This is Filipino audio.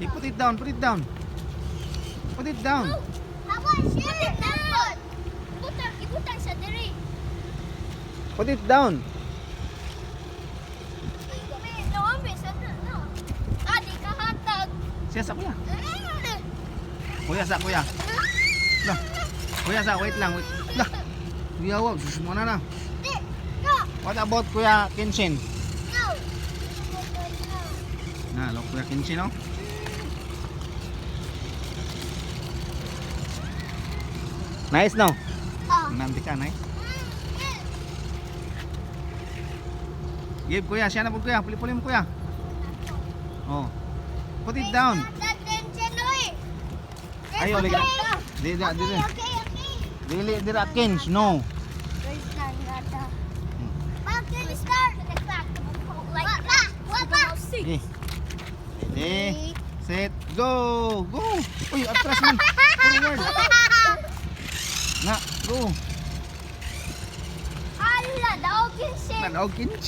Okay, put it down, put it down. Put it down. Ibutang sa diri. Put it down. Adi ka hatag. Siya sa kuya. Kuya sa kuya. Lah. Kuya sa, wait lang, wait. Lah. Kuya, wag, susmo na. What about Kuya Kenshin? Na, lo Kuya Kenshin, no? Nice, no? Nanti ka, nice. Give Kuya, siya na po Kuya. Puli-puli mo Kuya. Oh. Put it down. Ayo, liga. Dili, dili. Dili, dili, Kens, no. Okay. Ready, set, go! Go! Uy, atras man. Forward. Na, go. Ala, daw kinsin. Nanaog Kenshin.